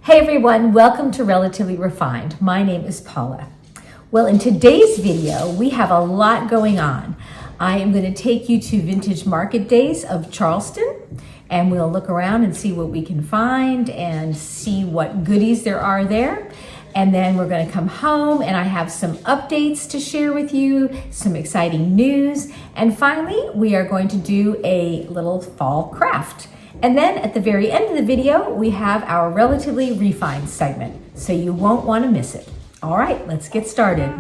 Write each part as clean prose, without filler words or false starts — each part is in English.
Hey everyone, welcome to Relatively Refined. My name is Paula. Well, in today's video, we have a lot going on. I am going to take you to Vintage Market Days of Charleston, and we'll look around and see what we can find and see what goodies there are there. And then we're going to come home and I have some updates to share with you, some exciting news. And finally, we are going to do a little fall craft. And then at the very end of the video, we have our Relatively Refined segment, so you won't want to miss it. All right, let's get started.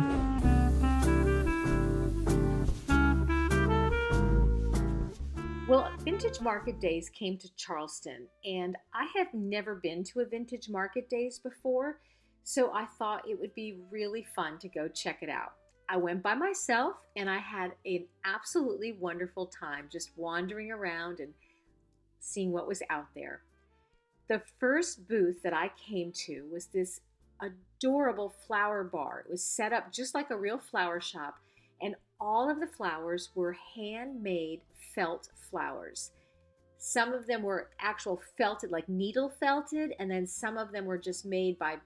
Well, Vintage Market Days came to Charleston, and I have never been to a Vintage Market Days before, so I thought it would be really fun to go check it out. I went by myself, and I had an absolutely wonderful time just wandering around and seeing what was out there. The first booth that I came to was this adorable flower bar. It was set up just like a real flower shop, and all of the flowers were handmade felt flowers. Some of them were actual felted, like needle felted, and then some of them were just made by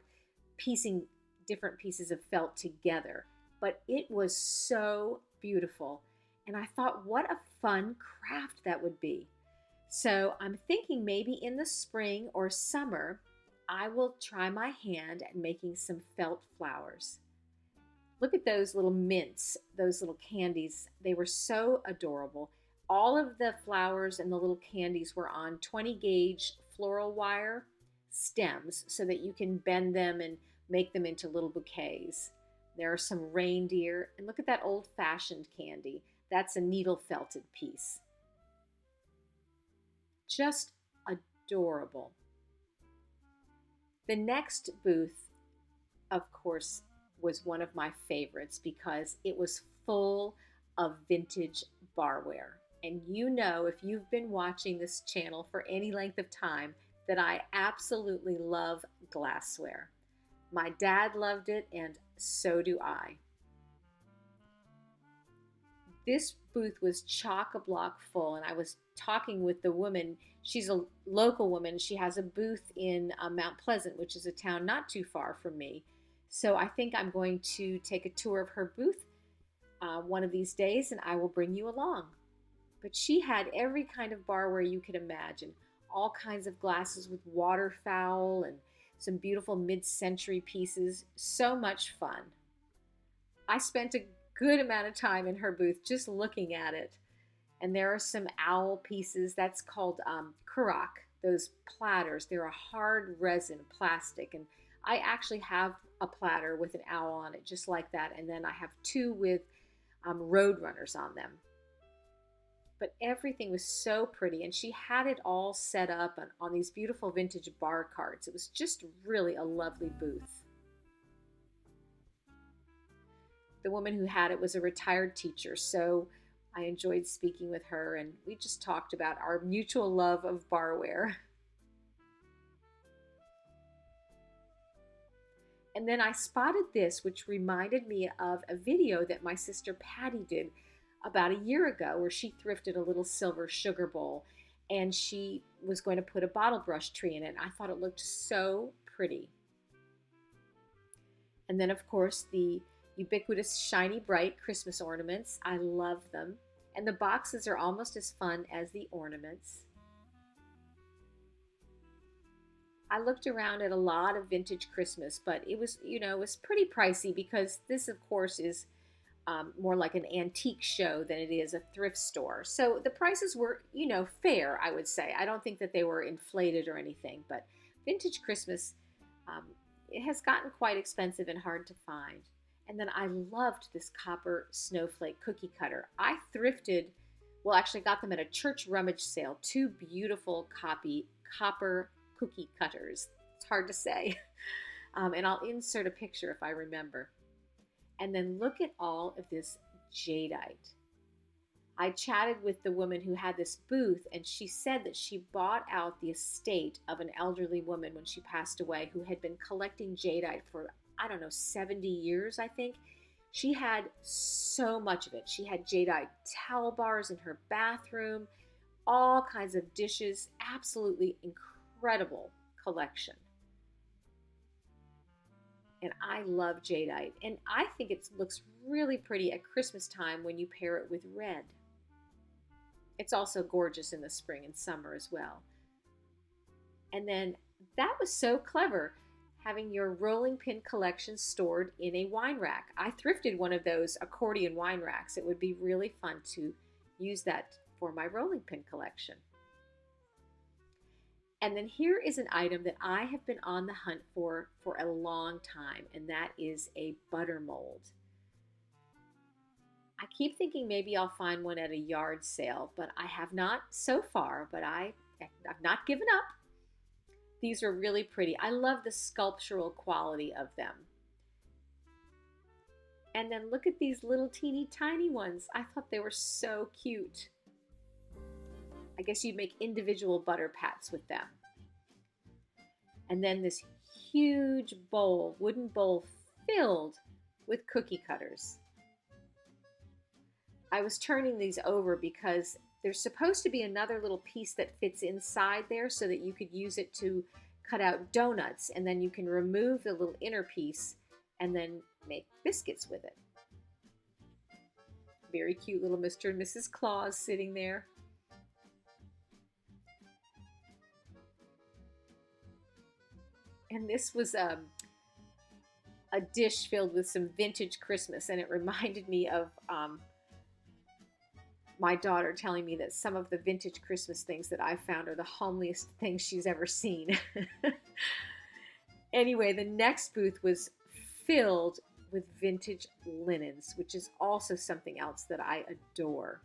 piecing different pieces of felt together. But it was so beautiful, and I thought what a fun craft that would be. So I'm thinking maybe in the spring or summer, I will try my hand at making some felt flowers. Look at those little mints, those little candies. They were so adorable. All of the flowers and the little candies were on 20 gauge floral wire stems so that you can bend them and make them into little bouquets. There are some reindeer, and look at that old-fashioned candy. That's a needle felted piece. Just adorable. The next booth, of course, was one of my favorites because it was full of vintage barware. And you know, if you've been watching this channel for any length of time, that I absolutely love glassware. My dad loved it, and so do I. This booth was chock-a-block full, and I was talking with the woman. She's a local woman. She has a booth in Mount Pleasant, which is a town not too far from me. So I think I'm going to take a tour of her booth one of these days, and I will bring you along. But she had every kind of barware you could imagine. All kinds of glasses with waterfowl and some beautiful mid-century pieces. So much fun. I spent a good amount of time in her booth just looking at it. And there are some owl pieces. That's called Karak, those platters. They're a hard resin plastic. And I actually have a platter with an owl on it, just like that. And then I have two with roadrunners on them. But everything was so pretty. And she had it all set up on these beautiful vintage bar carts. It was just really a lovely booth. The woman who had it was a retired teacher, so I enjoyed speaking with her, and we just talked about our mutual love of barware. And then I spotted this, which reminded me of a video that my sister Patty did about a year ago, where she thrifted a little silver sugar bowl, and she was going to put a bottle brush tree in it. I thought it looked so pretty. And then, of course, the ubiquitous shiny bright Christmas ornaments. I love them. And the boxes are almost as fun as the ornaments. I looked around at a lot of vintage Christmas, but it was, it was pretty pricey because this, of course, is more like an antique show than it is a thrift store. So the prices were, fair, I would say. I don't think that they were inflated or anything, but vintage Christmas, it has gotten quite expensive and hard to find. And then I loved this copper snowflake cookie cutter. I thrifted, actually got them at a church rummage sale. Two beautiful copper cookie cutters. It's hard to say. And I'll insert a picture if I remember. And then look at all of this jadeite. I chatted with the woman who had this booth, and she said that she bought out the estate of an elderly woman when she passed away who had been collecting jadeite for 70 years, I think. She had so much of it. She had jadeite towel bars in her bathroom, all kinds of dishes, absolutely incredible collection. And I love jadeite. And I think it looks really pretty at Christmas time when you pair it with red. It's also gorgeous in the spring and summer as well. And then that was so clever, having your rolling pin collection stored in a wine rack. I thrifted one of those accordion wine racks. It would be really fun to use that for my rolling pin collection. And then here is an item that I have been on the hunt for a long time, and that is a butter mold. I keep thinking maybe I'll find one at a yard sale, but I have not so far, but I've not given up. These are really pretty. I love the sculptural quality of them. And then look at these little teeny tiny ones. I thought they were so cute. I guess you'd make individual butter pats with them. And then this huge bowl, wooden bowl filled with cookie cutters. I was turning these over because there's supposed to be another little piece that fits inside there so that you could use it to cut out donuts, and then you can remove the little inner piece and then make biscuits with it. Very cute little Mr. and Mrs. Claus sitting there. And this was a dish filled with some vintage Christmas, and it reminded me of my daughter telling me that some of the vintage Christmas things that I found are the homeliest things she's ever seen. Anyway, the next booth was filled with vintage linens, which is also something else that I adore.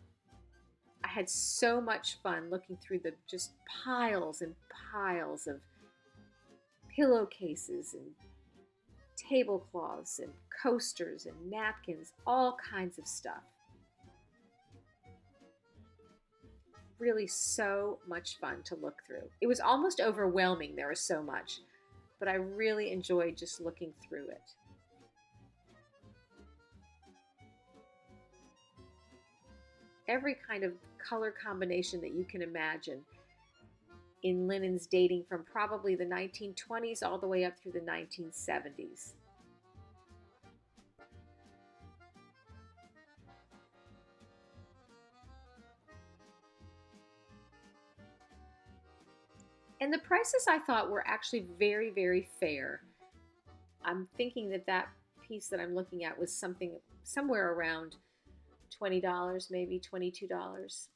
I had so much fun looking through the just piles and piles of pillowcases and tablecloths and coasters and napkins, all kinds of stuff. Really so much fun to look through. It was almost overwhelming, there was so much, but I really enjoyed just looking through it. Every kind of color combination that you can imagine in linens dating from probably the 1920s all the way up through the 1970s. And the prices I thought were actually very, very fair. I'm thinking that that piece that I'm looking at was somewhere around $20, maybe $22.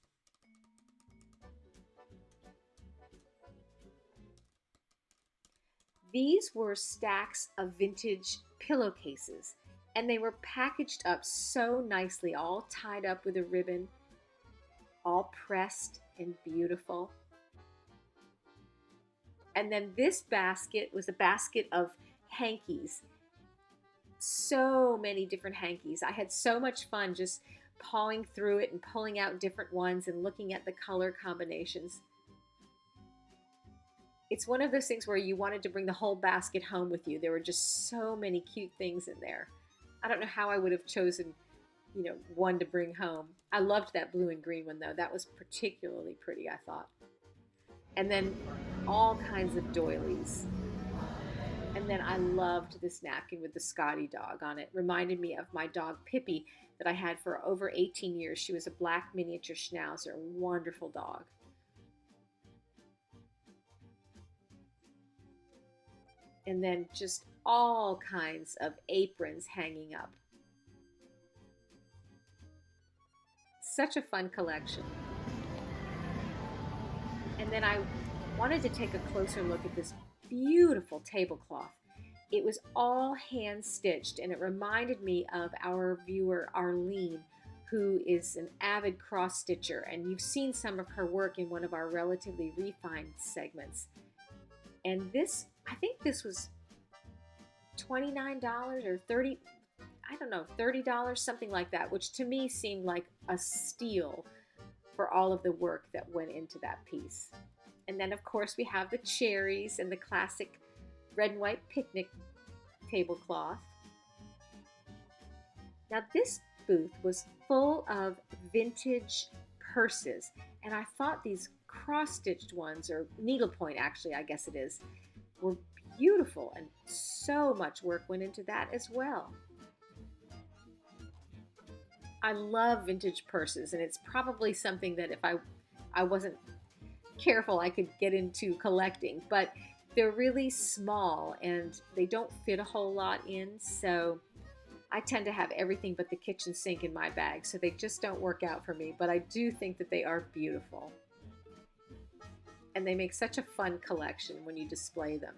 These were stacks of vintage pillowcases, and they were packaged up so nicely, all tied up with a ribbon, all pressed and beautiful. And then this basket was a basket of hankies. So many different hankies. I had so much fun just pawing through it and pulling out different ones and looking at the color combinations. It's one of those things where you wanted to bring the whole basket home with you. There were just so many cute things in there. I don't know how I would have chosen, one to bring home. I loved that blue and green one though. That was particularly pretty, I thought. And then all kinds of doilies. And then I loved this napkin with the Scotty dog on it. Reminded me of my dog Pippi that I had for over 18 years. She was a black miniature schnauzer, wonderful dog. And then just all kinds of aprons hanging up. Such a fun collection. And then I wanted to take a closer look at this beautiful tablecloth. It was all hand stitched, and it reminded me of our viewer Arlene, who is an avid cross stitcher, and you've seen some of her work in one of our relatively refined segments. And this, I think this was $29 or $30, I don't know, $30, something like that, which to me seemed like a steal for all of the work that went into that piece. And then of course we have the cherries and the classic red and white picnic tablecloth. Now this booth was full of vintage purses, and I thought these cross-stitched ones, or needlepoint actually, I guess it is, were beautiful and so much work went into that as well. I love vintage purses, and it's probably something that if I wasn't careful, I could get into collecting, but they're really small and they don't fit a whole lot in, so I tend to have everything but the kitchen sink in my bag, so they just don't work out for me, but I do think that they are beautiful. And they make such a fun collection when you display them.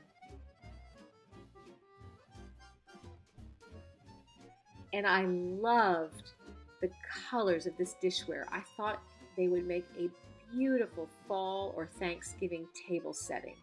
And I loved the colors of this dishware. I thought they would make a beautiful fall or Thanksgiving table setting.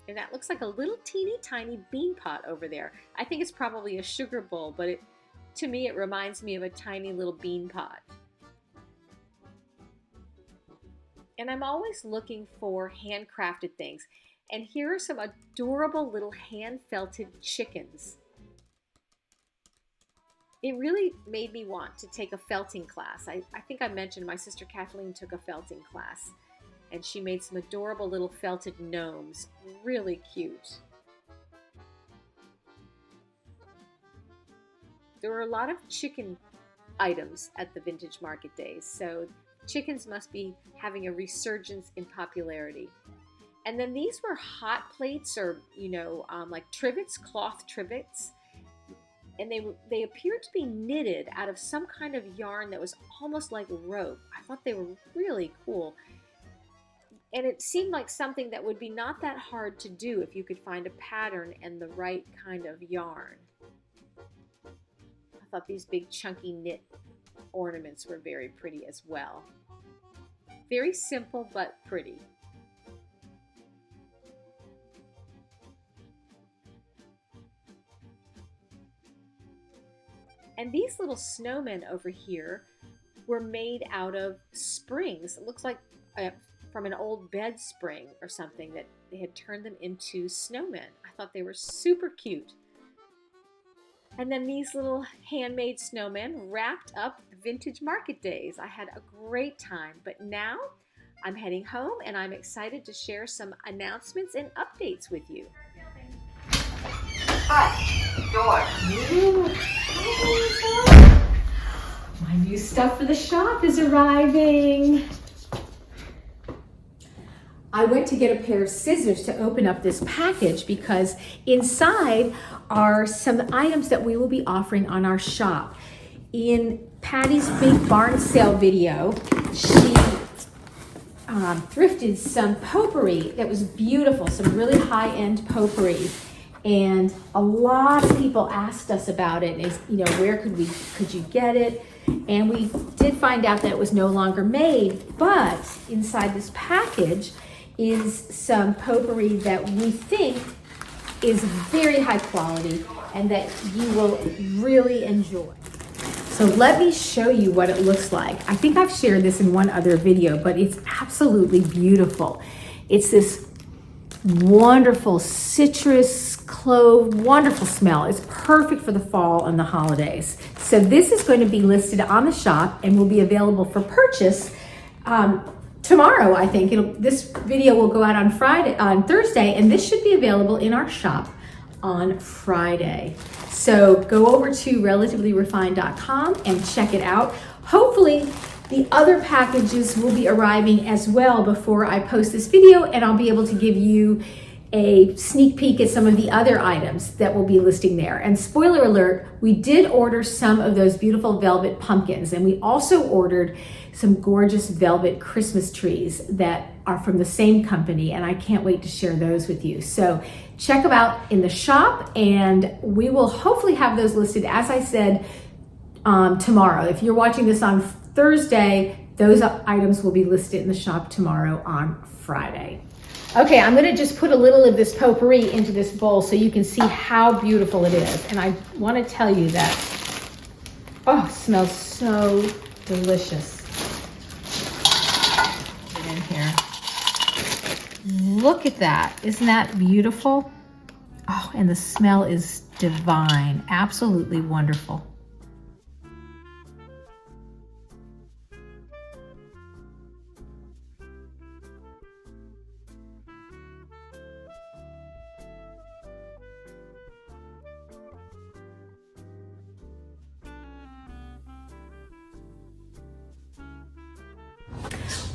And that looks like a little teeny tiny bean pot over there. I think it's probably a sugar bowl, but to me it reminds me of a tiny little bean pot. And I'm always looking for handcrafted things. And here are some adorable little hand-felted chickens. It really made me want to take a felting class. I think I mentioned my sister Kathleen took a felting class, and she made some adorable little felted gnomes. Really cute. There were a lot of chicken items at the vintage market days, so chickens must be having a resurgence in popularity. And then these were hot plates, or like trivets, cloth trivets, and they appeared to be knitted out of some kind of yarn that was almost like rope. I thought they were really cool. And it seemed like something that would be not that hard to do if you could find a pattern and the right kind of yarn. I thought these big chunky knit ornaments were very pretty as well. Very simple but pretty. And these little snowmen over here were made out of springs. It looks like from an old bed spring or something, that they had turned them into snowmen. I thought they were super cute. And then these little handmade snowmen wrapped up the vintage market days. I had a great time, but now I'm heading home and I'm excited to share some announcements and updates with you. Front door. My new stuff for the shop is arriving. I went to get a pair of scissors to open up this package because inside are some items that we will be offering on our shop. In Patty's big barn sale video, she thrifted some potpourri that was beautiful, some really high-end potpourri. And a lot of people asked us about it. Is, where could you get it? And we did find out that it was no longer made, but inside this package is some potpourri that we think is very high quality and that you will really enjoy. So let me show you what it looks like. I think I've shared this in one other video, but it's absolutely beautiful. It's this wonderful citrus, clove, wonderful smell. It's perfect for the fall and the holidays. So this is going to be listed on the shop and will be available for purchase tomorrow. I think this video will go out on Thursday, and this should be available in our shop on Friday. So go over to relativelyrefined.com and check it out. Hopefully the other packages will be arriving as well before I post this video, and I'll be able to give you a sneak peek at some of the other items that will be listing there. And spoiler alert, we did order some of those beautiful velvet pumpkins, and we also ordered some gorgeous velvet Christmas trees that are from the same company, and I can't wait to share those with you. So check them out in the shop, and we will hopefully have those listed, as I said, tomorrow. If you're watching this on Thursday, those items will be listed in the shop tomorrow on Friday. Okay, I'm gonna just put a little of this potpourri into this bowl so you can see how beautiful it is. And I wanna tell you that, it smells so delicious. Put it in here. Look at that, isn't that beautiful? Oh, and the smell is divine, absolutely wonderful.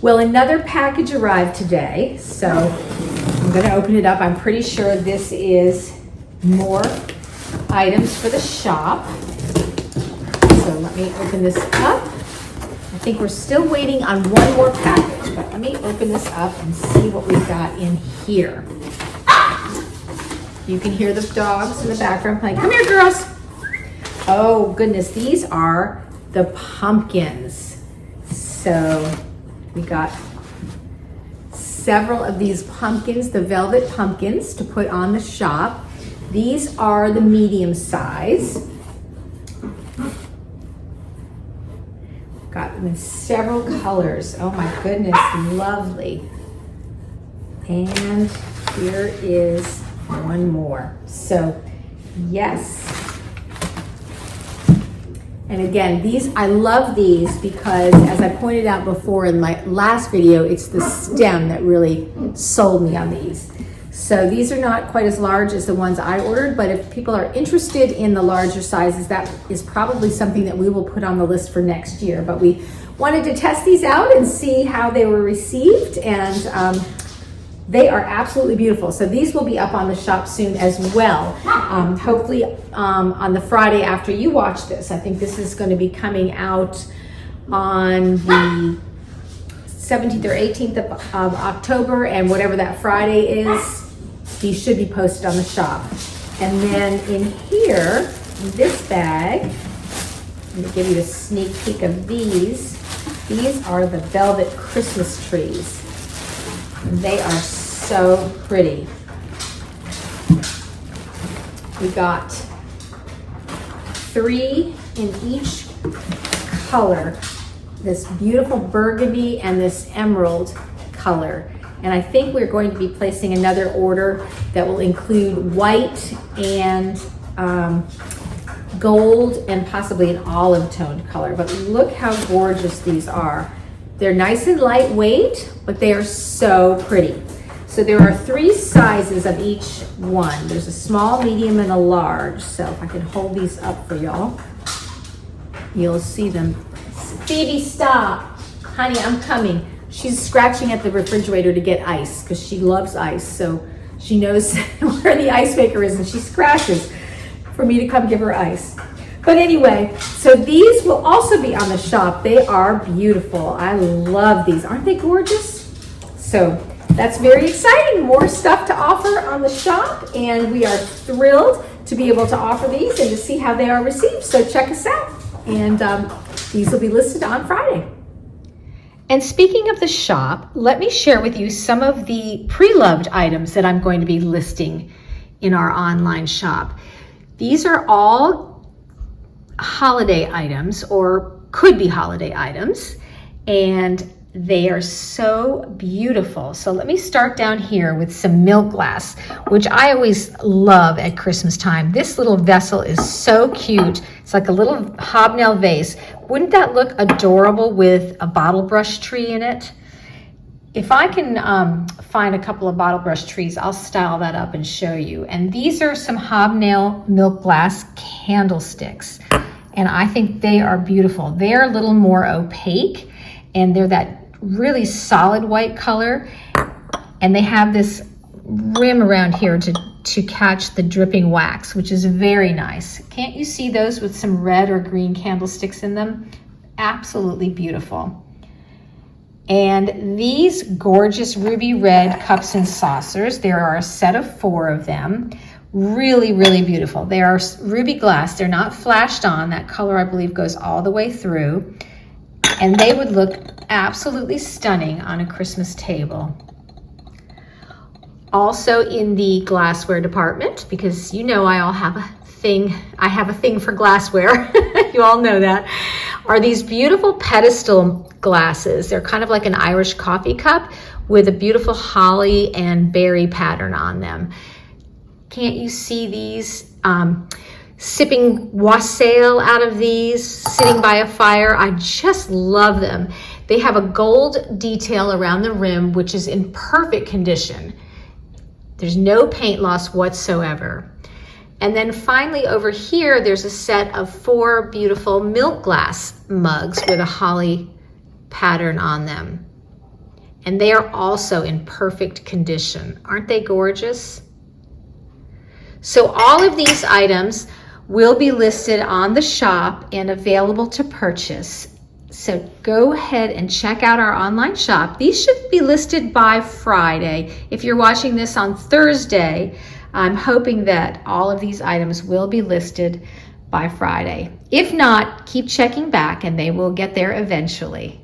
Well, another package arrived today, so I'm going to open it up. I'm pretty sure this is more items for the shop. So let me open this up. I think we're still waiting on one more package, but let me open this up and see what we've got in here. You can hear the dogs in the background playing. Come here, girls. Oh, goodness. These are the pumpkins. So we got several of these pumpkins, the velvet pumpkins, to put on the shop. These are the medium size. Got them in several colors. Oh my goodness, lovely. And here is one more. So, yes. And again, these, I love these because, as I pointed out before in my last video, it's the stem that really sold me on these. So these are not quite as large as the ones I ordered, but if people are interested in the larger sizes, that is probably something that we will put on the list for next year. But we wanted to test these out and see how they were received, and they are absolutely beautiful. So these will be up on the shop soon as well. Hopefully on the Friday after you watch this. I think this is going to be coming out on the 17th or 18th of October, and whatever that Friday is, these should be posted on the shop. And then in here, in this bag, let me give you a sneak peek of these. These are the velvet Christmas trees. They are so pretty. We got 3 in each color, this beautiful burgundy and this emerald color. And I think we're going to be placing another order that will include white and gold and possibly an olive toned color. But look how gorgeous these are. They're nice and lightweight, but they are so pretty. So there are 3 sizes of each one. There's a small, medium, and a large. So if I can hold these up for y'all, you'll see them. Phoebe, stop. Honey, I'm coming. She's scratching at the refrigerator to get ice because she loves ice. So she knows where the ice maker is, and she scratches for me to come give her ice. But anyway, so these will also be on the shop. They are beautiful. I love these. Aren't they gorgeous? So that's very exciting. More stuff to offer on the shop, and we are thrilled to be able to offer these and to see how they are received. So check us out. And these will be listed on Friday. And speaking of the shop, let me share with you some of the pre-loved items that I'm going to be listing in our online shop. These are all holiday items, or could be holiday items, and they are so beautiful. So let me start down here with some milk glass, which I always love at Christmas time. This little vessel is so cute. It's like a little hobnail vase. Wouldn't that look adorable with a bottle brush tree in it? If I can find a couple of bottle brush trees, I'll style that up and show you. And these are some hobnail milk glass candlesticks, and I think they are beautiful. They're a little more opaque, and they're that really solid white color, and they have this rim around here to catch the dripping wax, which is very nice. Can't you see those with some red or green candlesticks in them? Absolutely beautiful. And these gorgeous ruby red cups and saucers, there are a set of 4 of them. Really, really beautiful. They are ruby glass. They're not flashed on. That color, I believe, goes all the way through. And they would look absolutely stunning on a Christmas table. Also in the glassware department, because you know I have a thing for glassware, you all know that, are these beautiful pedestal glasses. They're kind of like an Irish coffee cup with a beautiful holly and berry pattern on them. Can't you see these? Sipping wassail out of these, sitting by a fire. I just love them. They have a gold detail around the rim, which is in perfect condition. There's no paint loss whatsoever. And then finally over here, there's a set of 4 beautiful milk glass mugs with a holly pattern on them. And they are also in perfect condition. Aren't they gorgeous? So all of these items will be listed on the shop and available to purchase. So go ahead and check out our online shop. These should be listed by Friday. If you're watching this on Thursday, I'm hoping that all of these items will be listed by Friday. If not, keep checking back and they will get there eventually.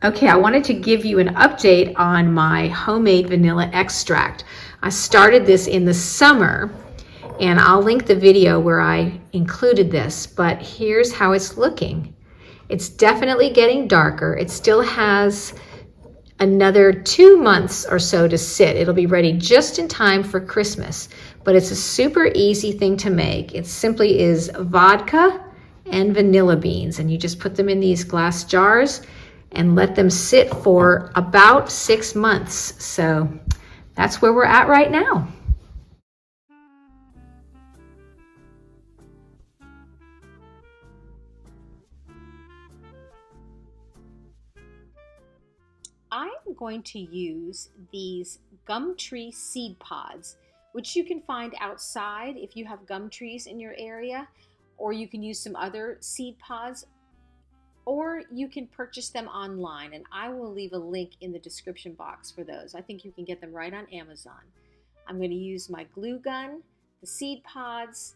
Okay, I wanted to give you an update on my homemade vanilla extract. I started this in the summer, and I'll link the video where I included this, but here's how it's looking. It's definitely getting darker. It still has another 2 months or so to sit. It'll be ready just in time for Christmas, but it's a super easy thing to make. It simply is vodka and vanilla beans, and you just put them in these glass jars and let them sit for about 6 months. So that's where we're at right now. I'm going to use these GumTree seed pods, which you can find outside if you have gum trees in your area, or you can use some other seed pods, or you can purchase them online, and I will leave a link in the description box for those. I think you can get them right on Amazon. I'm going to use my glue gun, the seed pods,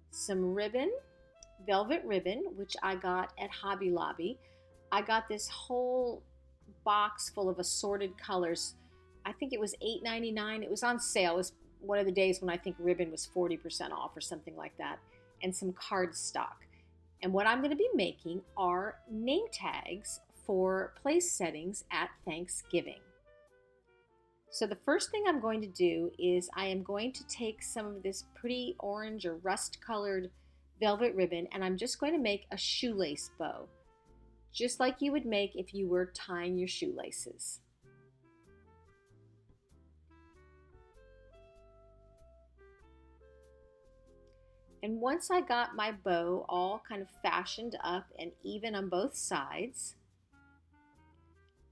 some ribbon, velvet ribbon, which I got at Hobby Lobby. I got this whole box full of assorted colors. I think it was $8.99. It was on sale. It was one of the days when I think ribbon was 40% off or something like that, and some cardstock. And what I'm going to be making are name tags for place settings at Thanksgiving. So the first thing I'm going to do is I am going to take some of this pretty orange or rust colored velvet ribbon, and I'm just going to make a shoelace bow, just like you would make if you were tying your shoelaces. And once I got my bow all kind of fashioned up and even on both sides,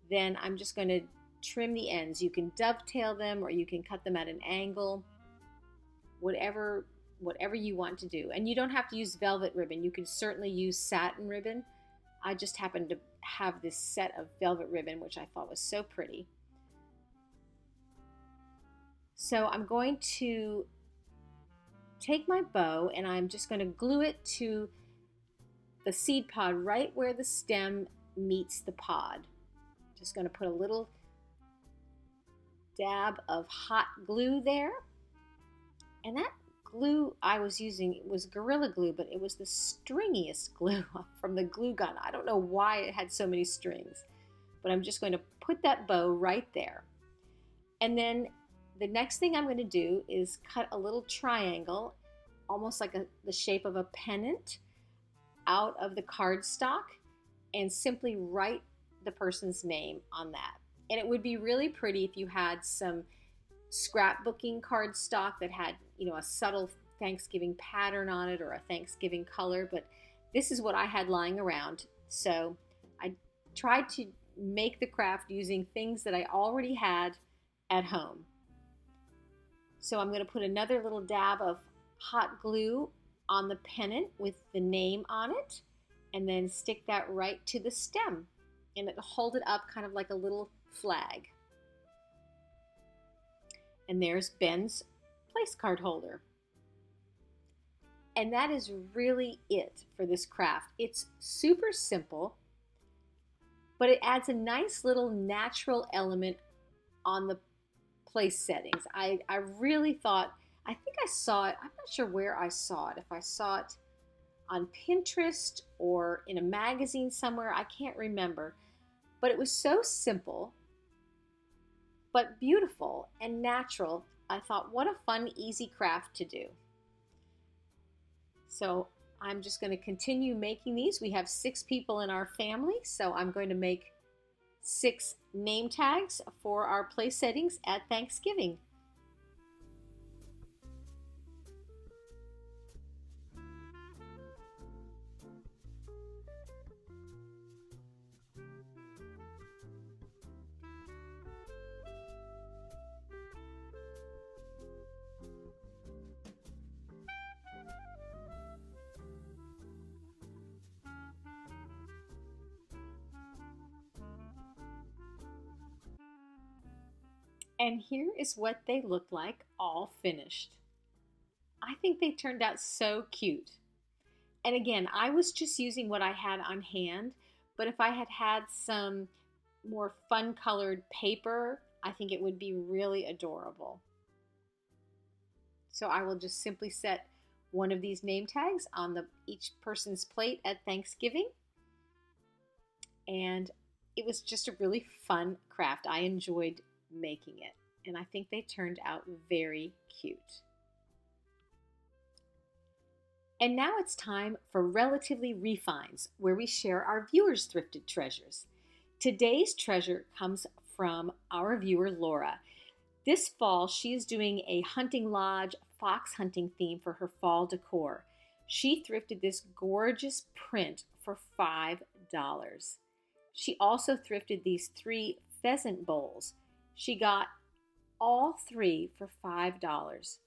then I'm just going to trim the ends. You can dovetail them or you can cut them at an angle, whatever you want to do. And you don't have to use velvet ribbon. You can certainly use satin ribbon. I just happened to have this set of velvet ribbon, which I thought was so pretty. So I'm going to take my bow and I'm just going to glue it to the seed pod right where the stem meets the pod. Just going to put a little dab of hot glue there. And that glue I was using was Gorilla Glue, but it was the stringiest glue from the glue gun. I don't know why it had so many strings, but I'm just going to put that bow right there. And then the next thing I'm going to do is cut a little triangle, almost like the shape of a pennant, out of the cardstock and simply write the person's name on that. And it would be really pretty if you had some scrapbooking cardstock that had, a subtle Thanksgiving pattern on it or a Thanksgiving color, but this is what I had lying around. So I tried to make the craft using things that I already had at home. So I'm going to put another little dab of hot glue on the pennant with the name on it, and then stick that right to the stem, and it'll hold it up kind of like a little flag. And there's Ben's place card holder. And that is really it for this craft. It's super simple, but it adds a nice little natural element on the place settings. I really thought, I think I saw it, I'm not sure where I saw it, if I saw it on Pinterest or in a magazine somewhere, I can't remember, but it was so simple but beautiful and natural. I thought, what a fun, easy craft to do. So I'm just going to continue making these. We have 6 people in our family, so I'm going to make 6 name tags for our place settings at Thanksgiving. And here is what they look like all finished. I think they turned out so cute. And again, I was just using what I had on hand, but if I had had some more fun colored paper, I think it would be really adorable. So I will just simply set one of these name tags on each person's plate at Thanksgiving. And it was just a really fun craft. I enjoyed making it, and I think they turned out very cute. And now it's time for Relatively Refines, where we share our viewers' thrifted treasures. Today's treasure comes from our viewer Laura. This fall, she is doing a hunting lodge fox hunting theme for her fall decor. She thrifted this gorgeous print for $5. She also thrifted these 3 pheasant bowls. She got all 3 for $5.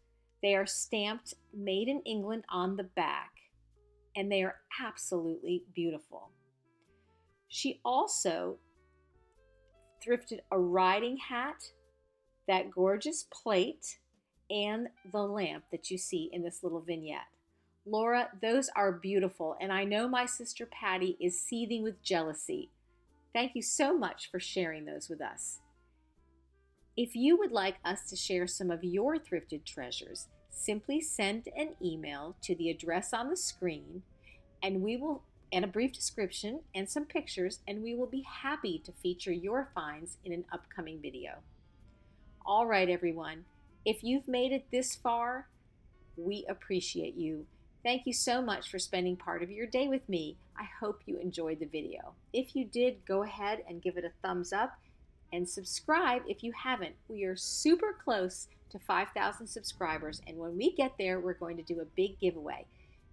They are stamped Made in England on the back, and they are absolutely beautiful. She also thrifted a riding hat, that gorgeous plate, and the lamp that you see in this little vignette. Laura, those are beautiful, and I know my sister Patty is seething with jealousy. Thank you so much for sharing those with us. If you would like us to share some of your thrifted treasures, simply send an email to the address on the screen, and a brief description and some pictures, and we will be happy to feature your finds in an upcoming video. All right, everyone. If you've made it this far, we appreciate you. Thank you so much for spending part of your day with me. I hope you enjoyed the video. If you did, go ahead and give it a thumbs up and subscribe if you haven't. We are super close to 5,000 subscribers, and when we get there, we're going to do a big giveaway.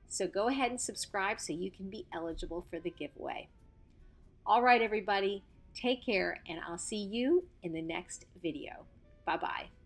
So go ahead and subscribe so you can be eligible for the giveaway. All right, everybody, take care, and I'll see you in the next video. Bye-bye.